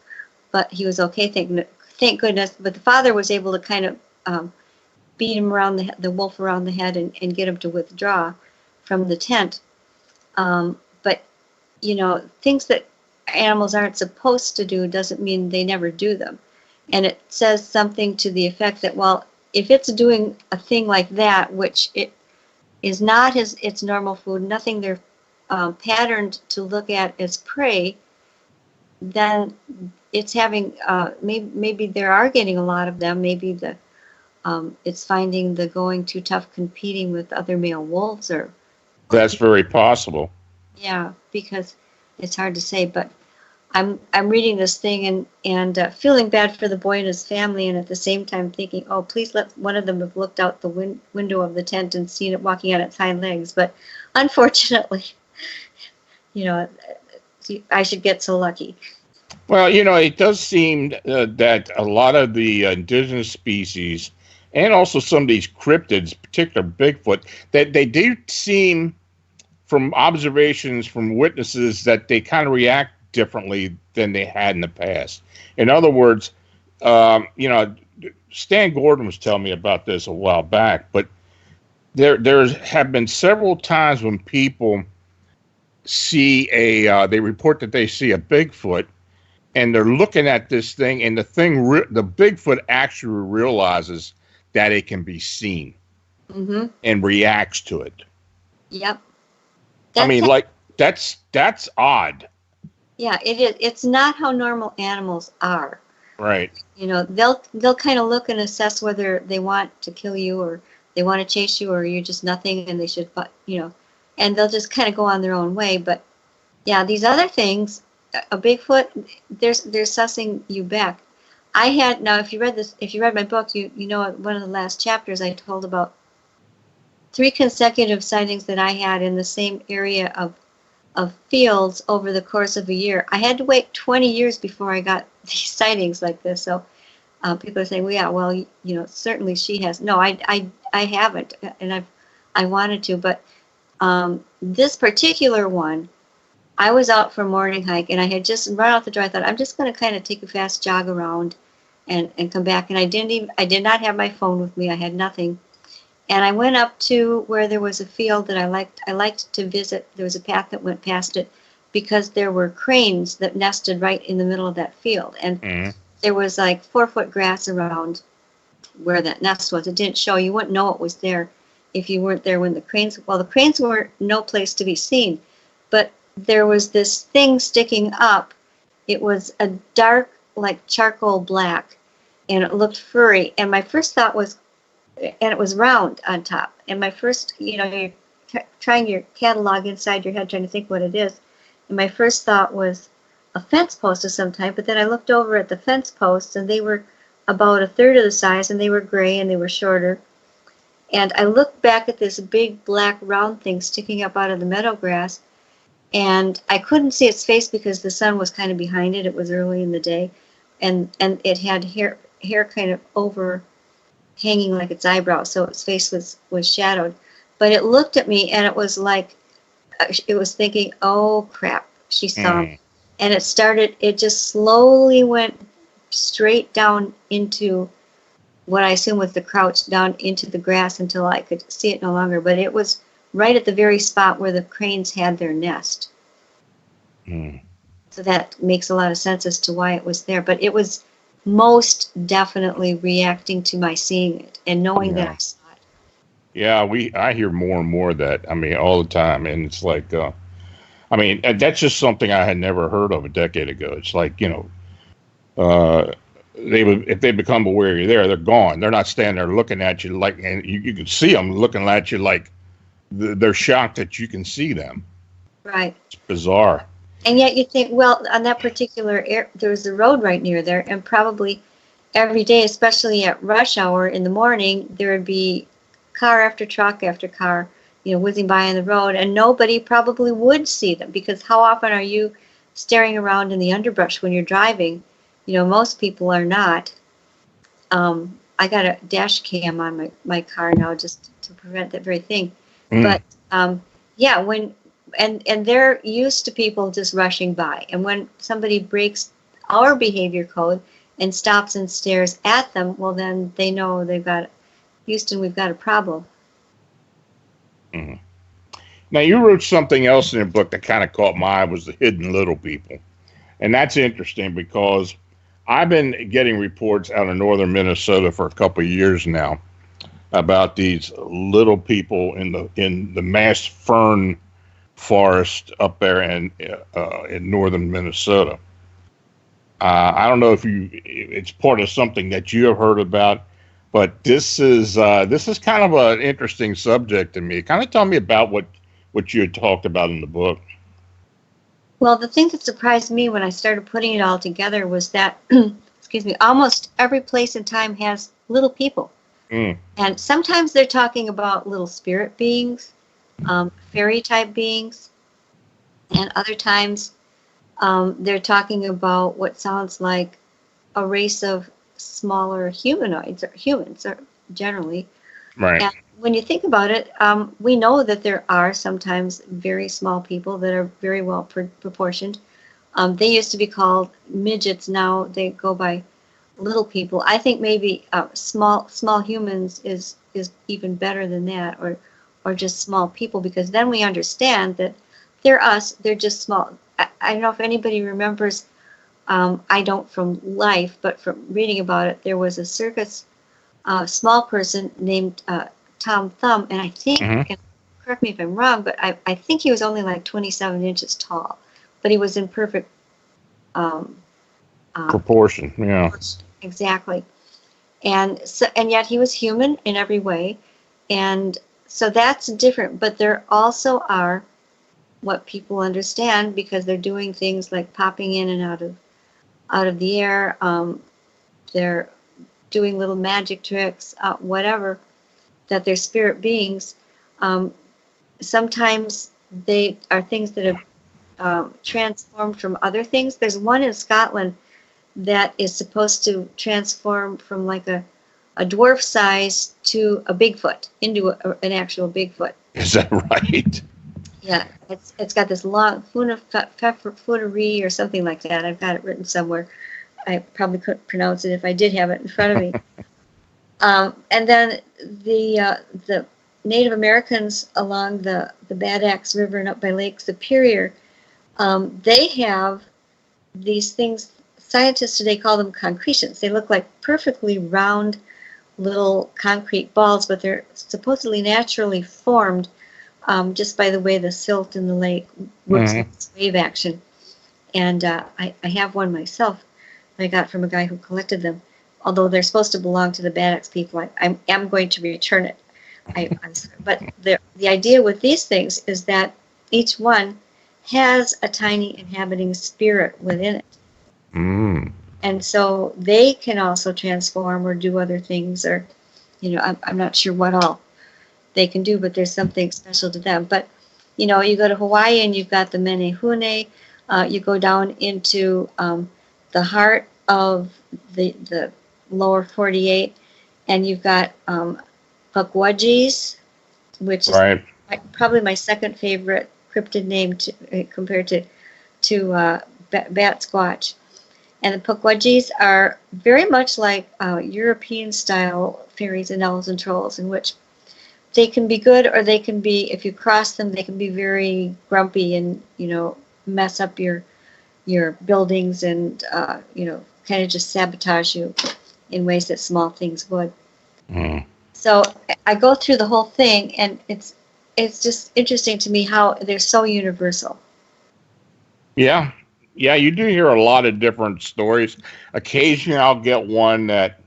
[SPEAKER 2] but he was okay, thank goodness. But the father was able to kind of beat him around the wolf around the head and get him to withdraw from the tent. But, things that animals aren't supposed to do doesn't mean they never do them. And it says something to the effect that, well, if it's doing a thing like that, which it is not its normal food, nothing they're patterned to look at as prey, then it's having, maybe there are getting a lot of them. Maybe it's finding the going too tough competing with other male wolves, or
[SPEAKER 1] that's very possible.
[SPEAKER 2] Yeah, because it's hard to say. But I'm reading this thing and feeling bad for the boy and his family, and at the same time thinking, oh, please let one of them have looked out the window of the tent and seen it walking on its hind legs. But unfortunately, I should get so lucky.
[SPEAKER 1] Well, it does seem that a lot of the indigenous species, and also some of these cryptids, particularly Bigfoot, that they do seem, from observations from witnesses, that they kind of react differently than they had in the past. In other words, Stan Gordon was telling me about this a while back, but there have been several times when people see they report that they see a Bigfoot, and they're looking at this thing, and the Bigfoot actually realizes that it can be seen,
[SPEAKER 2] mm-hmm.
[SPEAKER 1] and reacts to it.
[SPEAKER 2] Yep.
[SPEAKER 1] That's odd.
[SPEAKER 2] Yeah, it is. It's not how normal animals are.
[SPEAKER 1] Right.
[SPEAKER 2] They'll kind of look and assess whether they want to kill you, or they want to chase you, or you're just nothing and they should, and they'll just kind of go on their own way. But yeah, these other things, a Bigfoot, they're sussing you back. Now, if you read my book, one of the last chapters I told about 3 consecutive sightings that I had in the same area of fields over the course of a year. I had to wait 20 years before I got these sightings like this. So people are saying, well, yeah, well, certainly she has. No, I haven't, and I wanted to, but this particular one, I was out for a morning hike, and I had just run out the door. I thought, I'm just going to kind of take a fast jog around and come back. And I did not have my phone with me. I had nothing. And I went up to where there was a field that I liked to visit. There was a path that went past it because there were cranes that nested right in the middle of that field. And there was like 4-foot grass around where that nest was. It didn't show. You wouldn't know it was there if you weren't there when the cranes were no place to be seen. But there was this thing sticking up. It was a dark, like charcoal black, and it looked furry. And my first thought was, and it was round on top. And my first, you're trying your catalog inside your head, trying to think what it is. And my first thought was a fence post of some type. But then I looked over at the fence posts, and they were about 1/3 of the size, and they were gray, and they were shorter. And I looked back at this big black round thing sticking up out of the meadow grass, and I couldn't see its face because the sun was kind of behind it. It was early in the day, and it had hair kind of overhanging like its eyebrows, so its face was shadowed. But it looked at me, and it was like it was thinking, "Oh crap, she saw me." And it just slowly went straight down into what I assume was the crouch, down into the grass until I could see it no longer. But it was right at the very spot where the cranes had their nest. So that makes a lot of sense as to why it was there. But it was most definitely reacting to my seeing it and knowing that I saw it.
[SPEAKER 1] Yeah, I hear more and more of that. I mean, all the time. And it's like, I mean, that's just something I had never heard of a decade ago. It's like, if they become aware you're there, they're gone. They're not standing there looking at you like, and you can see them looking at you like they're shocked that you can see them.
[SPEAKER 2] Right.
[SPEAKER 1] It's bizarre.
[SPEAKER 2] And yet you think, well, on that particular there's a road right near there, and probably every day, especially at rush hour in the morning, there would be car after truck after car, whizzing by on the road, and nobody probably would see them, because how often are you staring around in the underbrush when you're driving? Most people are not. I got a dash cam on my car now just to prevent that very thing. But yeah, and they're used to people just rushing by, and when somebody breaks our behavior code and stops and stares at them, well, then they know we've got a problem.
[SPEAKER 1] Mm-hmm. Now, you wrote something else in your book that kind of caught my eye, was the hidden little people. And that's interesting because I've been getting reports out of northern Minnesota for a couple of years now about these little people in the mass fern forest up there in northern Minnesota. I don't know if it's part of something that you have heard about, but this is kind of an interesting subject to me. Kind of tell me about what you had talked about in the book.
[SPEAKER 2] Well, the thing that surprised me when I started putting it all together was that, excuse me, almost every place and time has little people. And sometimes they're talking about little spirit beings, fairy type beings, and other times they're talking about what sounds like a race of smaller humanoids, or humans, or generally.
[SPEAKER 1] Right.
[SPEAKER 2] And when you think about it, we know that there are sometimes very small people that are very well proportioned. They used to be called midgets. Now they go by little people. I think maybe small humans is even better than that, or just small people, because then we understand that they're us. They're just small. I don't know if anybody remembers. I don't from life, but from reading about it, there was a circus small person named Tom Thumb, and I think, and correct me if I'm wrong, but I think he was only like 27 inches tall, but he was in perfect
[SPEAKER 1] proportion. Yeah,
[SPEAKER 2] exactly. And yet he was human in every way, and so that's different. But there also are what people understand, because they're doing things like popping in and out of the air. They're doing little magic tricks, whatever, that they're spirit beings. Sometimes they are things that have transformed from other things. There's one in Scotland that is supposed to transform from like a dwarf size to a Bigfoot, into an actual Bigfoot.
[SPEAKER 1] Is that right?
[SPEAKER 2] Yeah, it's got this long footery or something like that. I've got it written somewhere. I probably couldn't pronounce it if I did have it in front of me. And then the Native Americans along the Bad Axe River and up by Lake Superior, they have these things. Scientists today call them concretions. They look like perfectly round little concrete balls, but they're supposedly naturally formed just by the way the silt in the lake works with its wave action. And I have one myself I got from a guy who collected them. Although they're supposed to belong to the Bad Axe people, I am going to return it. But the idea with these things is that each one has a tiny inhabiting spirit within it. And so they can also transform or do other things, or, I'm not sure what all they can do, but there's something special to them. But, you go to Hawaii and you've got the Menehune. You go down into the heart of the lower 48, and you've got Pukwudgies, which is probably my second favorite cryptid name compared to Bat Squatch. And the Pukwudgies are very much like European-style fairies and elves and trolls, in which they can be good, or they can be, if you cross them, they can be very grumpy and, mess up your buildings and, kind of just sabotage you in ways that small things would. So I go through the whole thing, and it's just interesting to me how they're so universal.
[SPEAKER 1] Yeah. Yeah, you do hear a lot of different stories. Occasionally I'll get one that,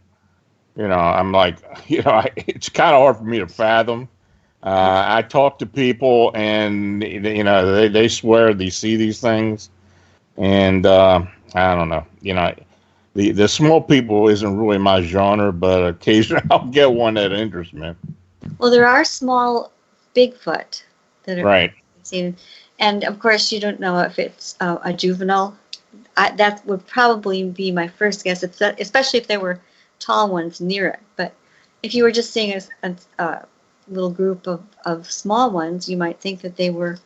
[SPEAKER 1] I'm like, it's kind of hard for me to fathom. I talk to people and, they swear they see these things. And I don't know. The small people isn't really my genre, but occasionally I'll get one that interests me.
[SPEAKER 2] Well, there are small Bigfoot that are
[SPEAKER 1] Right.
[SPEAKER 2] seen, and of course, you don't know if it's a juvenile. That would probably be my first guess, especially if there were tall ones near it. But if you were just seeing a little group of small ones, you might think that they were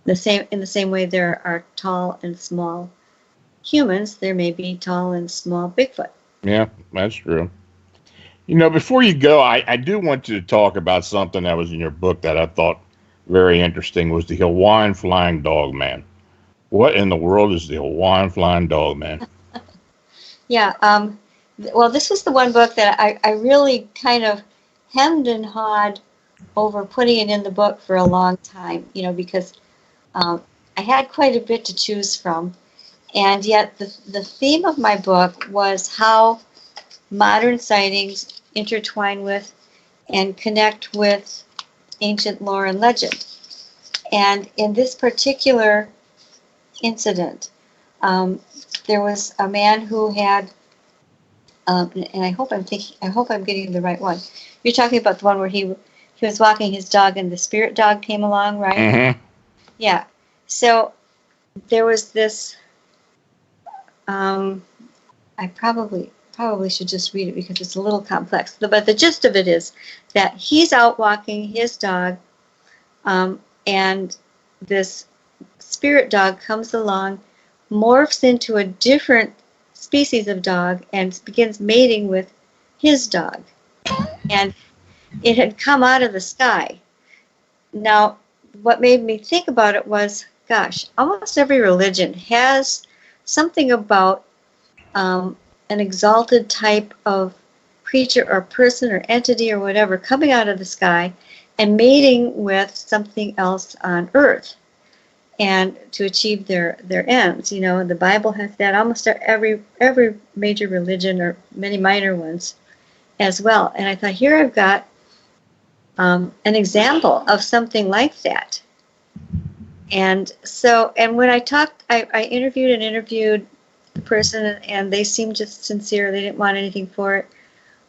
[SPEAKER 2] in the same way there are tall and small humans, there may be tall and small Bigfoot.
[SPEAKER 1] Yeah, that's true. Before you go, I do want you to talk about something that was in your book that I thought very interesting was the Hawaiian Flying Dog Man. What in the world is the Hawaiian Flying Dog Man?
[SPEAKER 2] Yeah, well, this was the one book that I really kind of hemmed and hawed over putting it in the book for a long time, because I had quite a bit to choose from. And yet the theme of my book was how modern sightings intertwine with and connect with ancient lore and legend. And in this particular incident, there was a man who had, and I hope I'm getting the right one. You're talking about the one where he was walking his dog and the spirit dog came along, right?
[SPEAKER 1] Mm-hmm.
[SPEAKER 2] Yeah. So there was this. I probably should just read it because it's a little complex. But the gist of it is that he's out walking his dog, and this spirit dog comes along, morphs into a different species of dog, and begins mating with his dog. And it had come out of the sky. Now, what made me think about it was, gosh, almost every religion has something about an exalted type of creature or person or entity or whatever coming out of the sky and mating with something else on earth and to achieve their ends. The Bible has that, almost every major religion or many minor ones as well. And I thought, here I've got an example of something like that. And when I talked, I interviewed the person, and they seemed just sincere. They didn't want anything for it.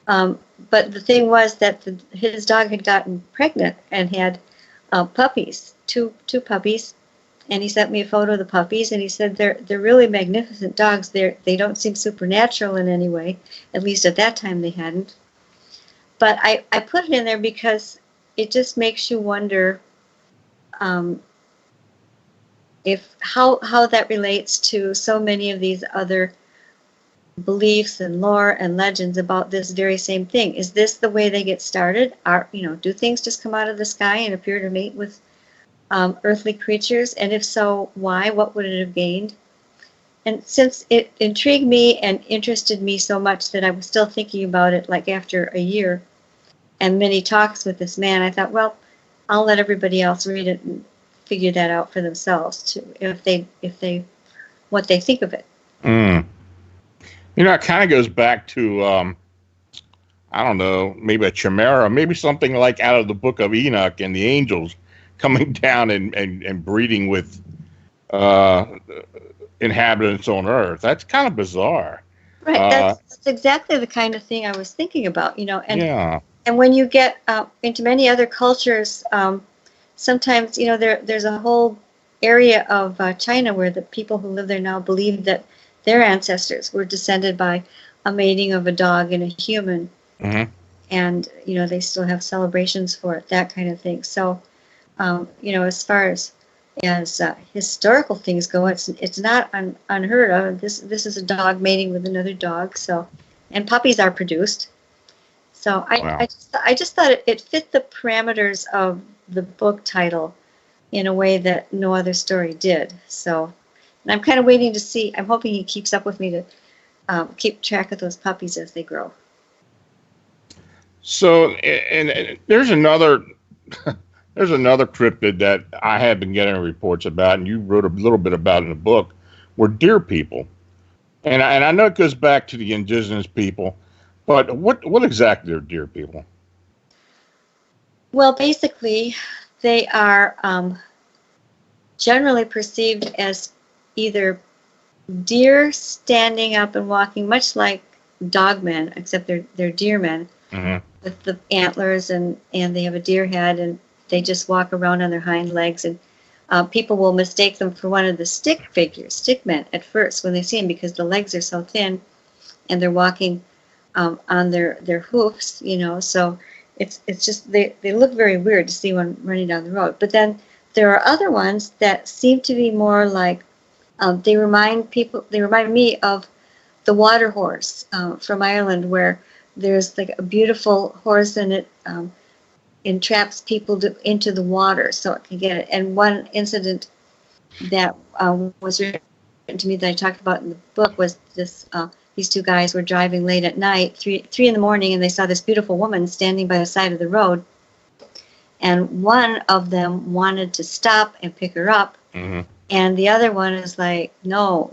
[SPEAKER 2] But the thing was that his dog had gotten pregnant and had puppies, two puppies. And he sent me a photo of the puppies, and he said they're really magnificent dogs. They don't seem supernatural in any way. At least at that time they hadn't. But I put it in there because it just makes you wonder if how that relates to so many of these other beliefs and lore and legends about this very same thing. Is this the way they get started? Do things just come out of the sky and appear to mate with earthly creatures? And if so, why? What would it have gained? And since it intrigued me and interested me so much that I was still thinking about it, like after a year and many talks with this man, I thought, well, I'll let everybody else read it and figure that out for themselves too, if they what they think of it.
[SPEAKER 1] It kind of goes back to I don't know, maybe a chimera, maybe something like out of the Book of Enoch and the angels coming down and breeding with inhabitants on Earth. That's kind of bizarre.
[SPEAKER 2] Right. That's exactly the kind of thing I was thinking about. And
[SPEAKER 1] yeah.
[SPEAKER 2] And when you get into many other cultures, sometimes there's a whole area of China where the people who live there now believe that their ancestors were descended by a mating of a dog and a human.
[SPEAKER 1] Mm-hmm.
[SPEAKER 2] And they still have celebrations for it, that kind of thing. So as far as historical things go, it's not unheard of. This is a dog mating with another dog. So, and puppies are produced. So I just thought it fit the parameters of the book title in a way that no other story did. So, and I'm kind of waiting to see. I'm hoping he keeps up with me to keep track of those puppies as they grow. So,
[SPEAKER 1] and there's another There's another cryptid that I have been getting reports about, and you wrote a little bit about in the book, were deer people. And I know it goes back to the indigenous people, but what exactly are deer people?
[SPEAKER 2] Well, basically, they are generally perceived as either deer standing up and walking, much like dogmen, except they're deer men, with the antlers, and they have a deer head, and they just walk around on their hind legs, and people will mistake them for one of the stick men at first when they see them, because the legs are so thin and they're walking on their hoofs, so it's just they look very weird to see one running down the road. But then there are other ones that seem to be more like they remind me of the water horse from Ireland, where there's like a beautiful horse, and it entraps people into the water so it can get it. And one incident that was written to me that I talked about in the book was this: these two guys were driving late at night, 3 in the morning, and they saw this beautiful woman standing by the side of the road. And one of them wanted to stop and pick her up, and the other one is like, no,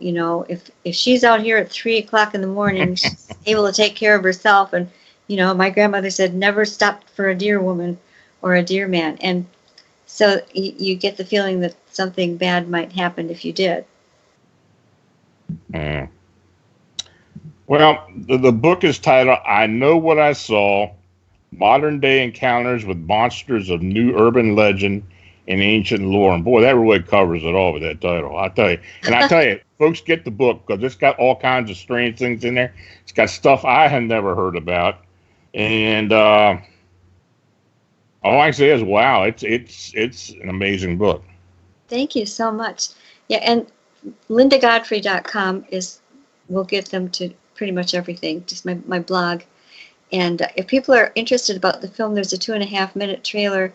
[SPEAKER 2] if she's out here at 3 o'clock in the morning, she's able to take care of herself. And my grandmother said, never stop for a deer woman or a deer man. And so you get the feeling that something bad might happen if you did.
[SPEAKER 1] Well, the book is titled I Know What I Saw, Modern Day Encounters with Monsters of New Urban Legend and Ancient Lore. And boy, that really covers it all with that title, I tell you. And I tell you, folks, get the book, because it's got all kinds of strange things in there. It's got stuff I had never heard about. And all I can say is, wow, it's an amazing book.
[SPEAKER 2] Thank you so much. Yeah, and LindaGodfrey.com will get them to pretty much everything, just my blog. And if people are interested about the film, there's a 2.5-minute trailer.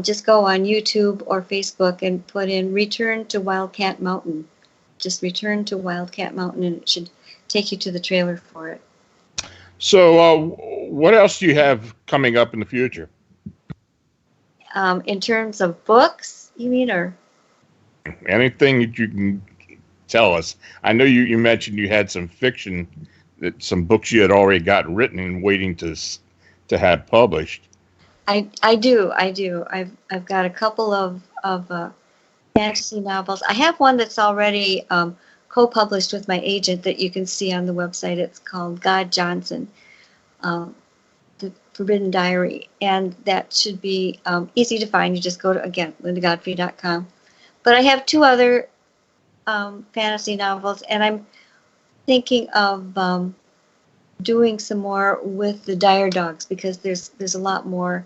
[SPEAKER 2] Just go on YouTube or Facebook and put in Return to Wildcat Mountain. Just Return to Wildcat Mountain, and it should take you to the trailer for it.
[SPEAKER 1] So what else do you have coming up in the future?
[SPEAKER 2] In terms of books, you mean, or?
[SPEAKER 1] Anything that you can tell us. I know you mentioned you had some fiction, some books you had already got written and waiting to have published.
[SPEAKER 2] I do. I've got a couple of fantasy novels. I have one that's already co-published with my agent that you can see on the website. It's called God Johnson, The Forbidden Diary, and that should be easy to find. You just go to, again, LindaGodfrey.com. But I have 2 other fantasy novels, and I'm thinking of doing some more with the dire dogs, because there's a lot more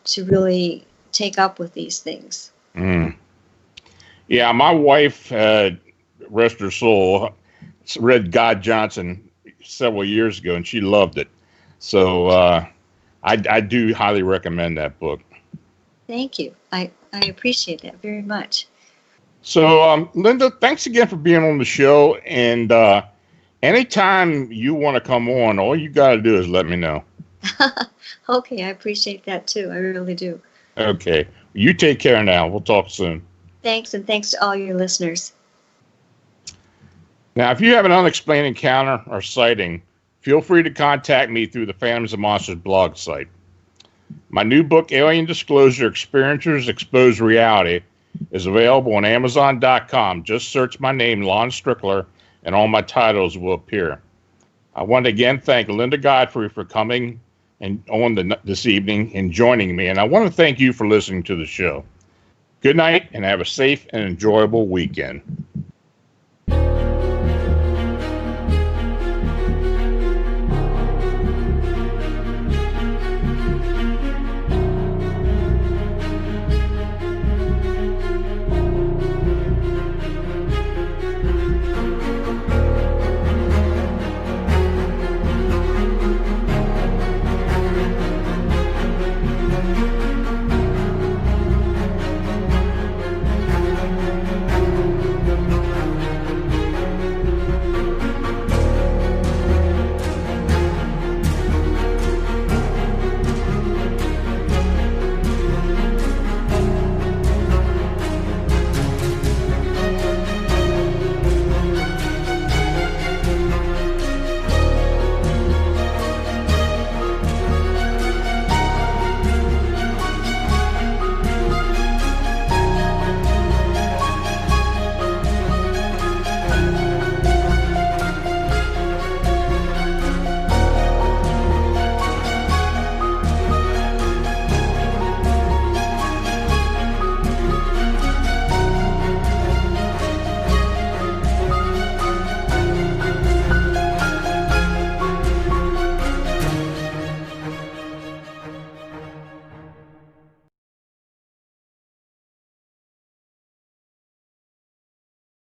[SPEAKER 2] to really take up with these things.
[SPEAKER 1] Yeah, my wife, rest her soul, read God Johnson several years ago, and she loved it. So I do highly recommend that book.
[SPEAKER 2] Thank you. I appreciate that very much.
[SPEAKER 1] So, Linda, thanks again for being on the show. And anytime you want to come on, all you got to do is let me know.
[SPEAKER 2] Okay, I appreciate that too. I really do.
[SPEAKER 1] Okay. You take care now. We'll talk soon.
[SPEAKER 2] Thanks, and thanks to all your listeners.
[SPEAKER 1] Now, if you have an unexplained encounter or sighting, feel free to contact me through the Phantoms and Monsters blog site. My new book, Alien Disclosure: Experiencers Expose Reality, is available on Amazon.com. Just search my name, Lon Strickler, and all my titles will appear. I want to again thank Linda Godfrey for coming and this evening and joining me, and I want to thank you for listening to the show. Good night, and have a safe and enjoyable weekend.